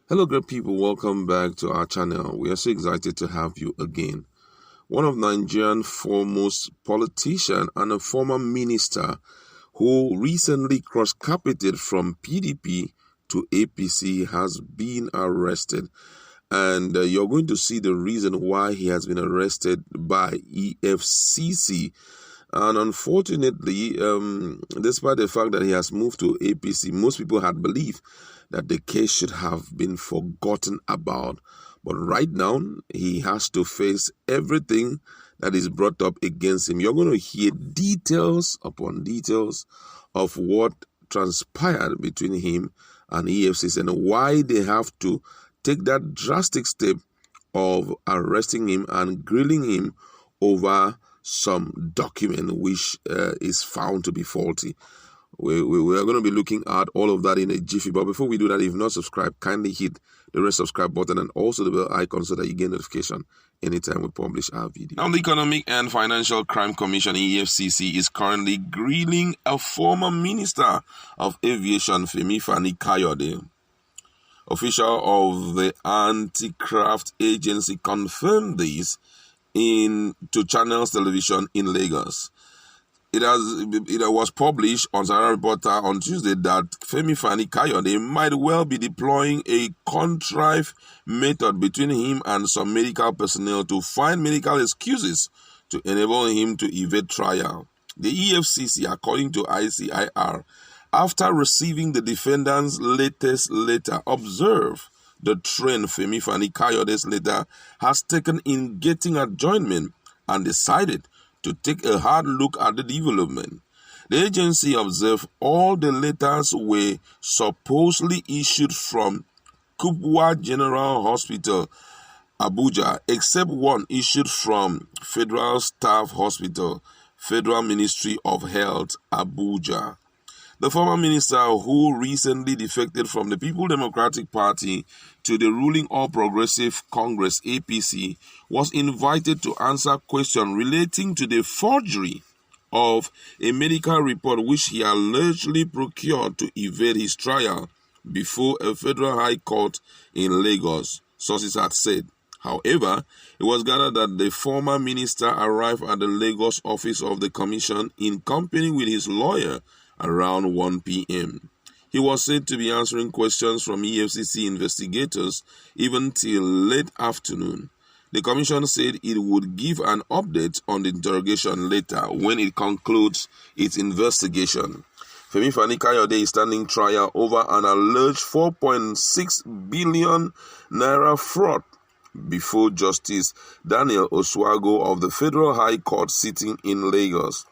Hello, great people. Welcome back to our channel. We are so excited to have you again. One of Nigeria's foremost politician and a former minister who recently cross-carpeted from PDP to APC has been arrested. And you're going to see the reason why he has been arrested by EFCC. And unfortunately, despite the fact that he has moved to APC, most people had believed that the case should have been forgotten about. But right now, he has to face everything that is brought up against him. You're going to hear details upon details of what transpired between him and EFCC and why they have to take that drastic step of arresting him and grilling him over some document which is found to be faulty. We are going to be looking at all of that in a jiffy. But before we do that, if you've not subscribed, kindly hit the red subscribe button and also the bell icon so that you get notification anytime we publish our video. Now, the Economic and Financial Crime Commission, EFCC, is currently grilling a former Minister of Aviation, Kayode. Official of the Anti-Graft Agency confirmed this to Channels Television in Lagos. It was published on Sahara Reporter on Tuesday that Femi Kayode might well be deploying a contrived method between him and some medical personnel to find medical excuses to enable him to evade trial. The EFCC, according to ICIR, after receiving the defendant's latest letter, observed the trend Femi Kayode's letter has taken in getting adjournment and decided to take a hard look at the development. The agency observed all the letters were supposedly issued from Kubwa General Hospital, Abuja, except one issued from Federal Staff Hospital, Federal Ministry of Health, Abuja. The former minister, who recently defected from the People Democratic Party to the ruling All Progressive Congress APC, was invited to answer questions relating to the forgery of a medical report which he allegedly procured to evade his trial before a federal high court in Lagos, sources had said. However, it was gathered that the former minister arrived at the Lagos office of the commission in company with his lawyer around 1 p.m. He was said to be answering questions from EFCC investigators even till late afternoon. The commission said it would give an update on the interrogation later when it concludes its investigation. Femi Kayode is standing trial over an alleged 4.6 billion naira fraud before Justice Daniel Oswago of the Federal High Court sitting in Lagos.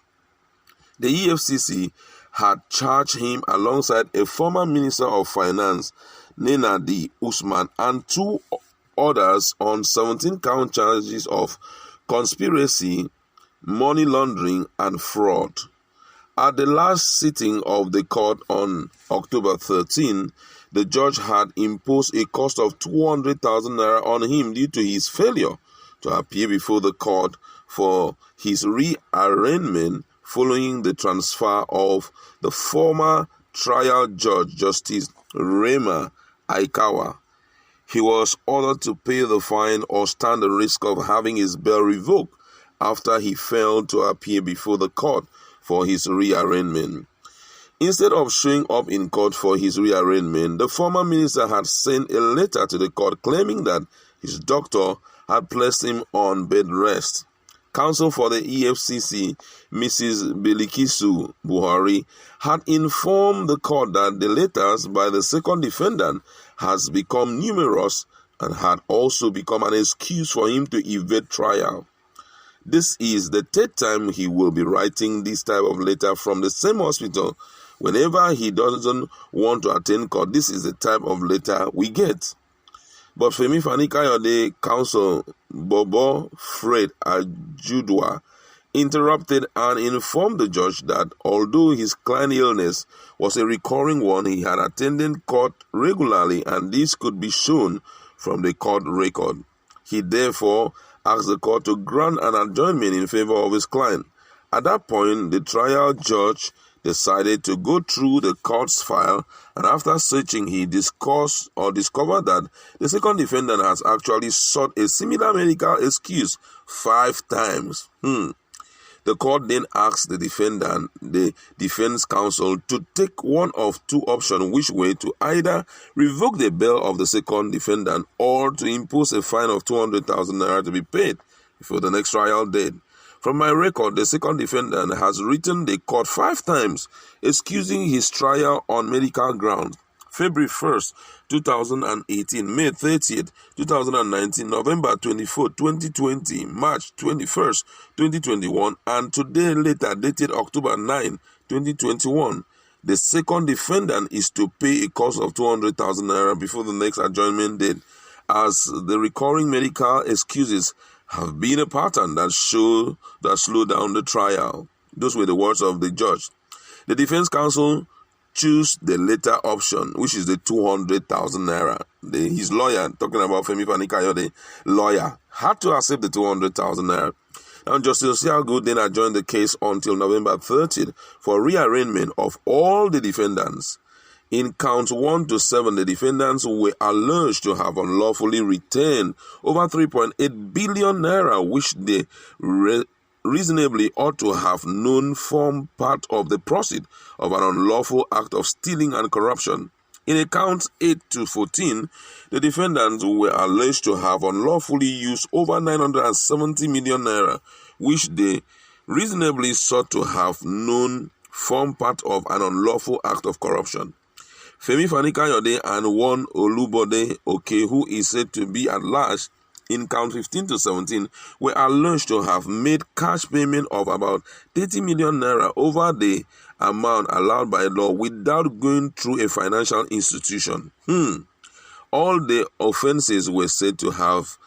The EFCC had charged him alongside a former Minister of Finance, Nenadi Usman, and two others on 17-count charges of conspiracy, money laundering, and fraud. At the last sitting of the court on October 13, the judge had imposed a cost of 200,000 naira on him due to his failure to appear before the court for his rearrangement following the transfer of the former trial judge, Justice Rema Aikawa. He was ordered to pay the fine or stand the risk of having his bail revoked after he failed to appear before the court for his rearrangement. Instead of showing up in court for his rearrangement, the former minister had sent a letter to the court claiming that his doctor had placed him on bed rest. Counsel for the EFCC, Mrs. Bilikisu Buhari, had informed the court that the letters by the second defendant has become numerous and had also become an excuse for him to evade trial. This is the third time he will be writing this type of letter from the same hospital. Whenever he doesn't want to attend court, this is the type of letter we get. But Femi Kayode counsel Bobo Fred Ajudwa interrupted and informed the judge that although his client's illness was a recurring one, he had attended court regularly and this could be shown from the court record. He therefore asked the court to grant an adjournment in favor of his client. At that point, the trial judge decided to go through the court's file, and after searching, he discovered that the second defendant has actually sought a similar medical excuse 5 times. The court then asked the defense counsel, to take one of 2 options, which were to either revoke the bail of the second defendant or to impose a fine of 200,000 naira to be paid before the next trial date. From my record, the second defendant has written the court 5 times, excusing his trial on medical grounds. February 1st, 2018, May 30th, 2019, November 24th, 2020, March 21st, 2021, and today later dated October 9, 2021. The second defendant is to pay a cost of 200,000 naira before the next adjournment date, as the recurring medical excuses have been a pattern that slow down the trial. Those were the words of the judge. The defense counsel choose the latter option, which is the 200,000 naira. His lawyer, talking about Femi Kayode, lawyer, had to accept the 200,000 naira. And Justice Kayode then adjourned the case until November 30th for rearrangement of all the defendants. In counts 1 to 7, the defendants were alleged to have unlawfully retained over 3.8 billion naira, which they reasonably ought to have known form part of the proceeds of an unlawful act of stealing and corruption. In counts 8 to 14, the defendants were alleged to have unlawfully used over 970 million naira, which they reasonably sought to have known form part of an unlawful act of corruption. Femi Kayode and one Olubode Oke, who is said to be at large in count 15 to 17, were alleged to have made cash payment of about 30 million naira over the amount allowed by law without going through a financial institution. All the offences were said to have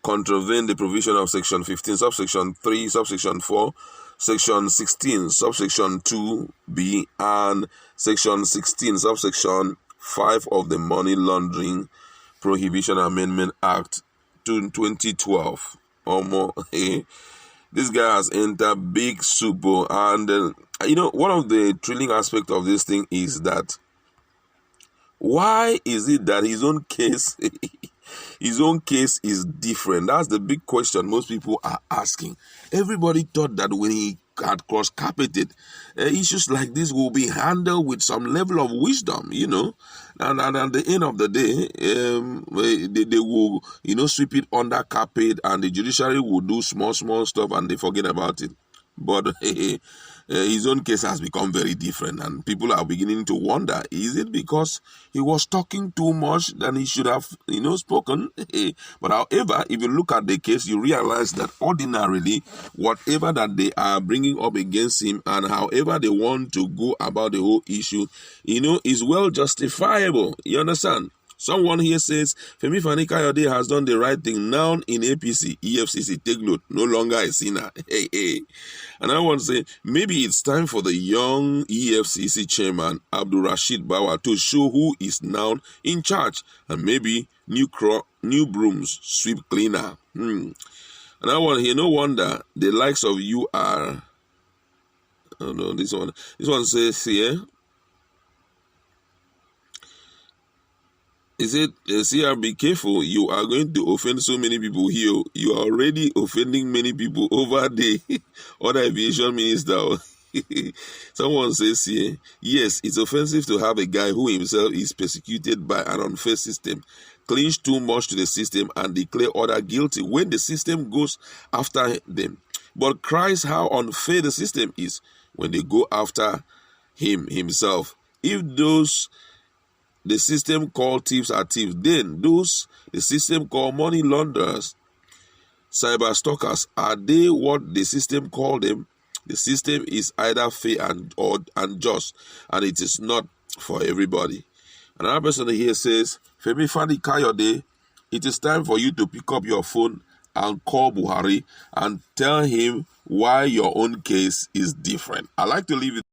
contravened the provision of Section 15, subsection 3, subsection 4, Section 16, subsection 2b, and Section 16, subsection 5 of the Money Laundering Prohibition Amendment Act 2012. This guy has entered big super, and one of the thrilling aspects of this thing is that why is it that his own case is different? That's the big question most people are asking. Everybody thought that when he had cross-carpeted, issues like this will be handled with some level of wisdom, and at the end of the day, they will, sweep it under carpet, and the judiciary will do small stuff and they forget about it. But his own case has become very different, and people are beginning to wonder, is it because he was talking too much than he should have, spoken? But however, if you look at the case, you realize that ordinarily, whatever that they are bringing up against him and however they want to go about the whole issue, is well justifiable. You understand? Someone here says, Femi Kayode has done the right thing. Now in APC, EFCC, take note, no longer a sinner. And I want to say, maybe it's time for the young EFCC chairman, Abdul Rashid Bawa, to show who is now in charge. And maybe new brooms sweep cleaner. And I want to hear, no wonder the likes of you are... Oh no, this one says here... He said, CR, be careful. You are going to offend so many people here. You are already offending many people over the other aviation minister. Someone says here, yes, it's offensive to have a guy who himself is persecuted by an unfair system, clinch too much to the system and declare others guilty when the system goes after them. But Christ, how unfair the system is when they go after him himself. If those the system called thieves are thieves, then those the system called money launderers, cyber stalkers, are they what the system called them? The system is either fair and just, and it is not for everybody. Another person here says, Femi Kayode, it is time for you to pick up your phone and call Buhari and tell him why your own case is different. I like to leave it.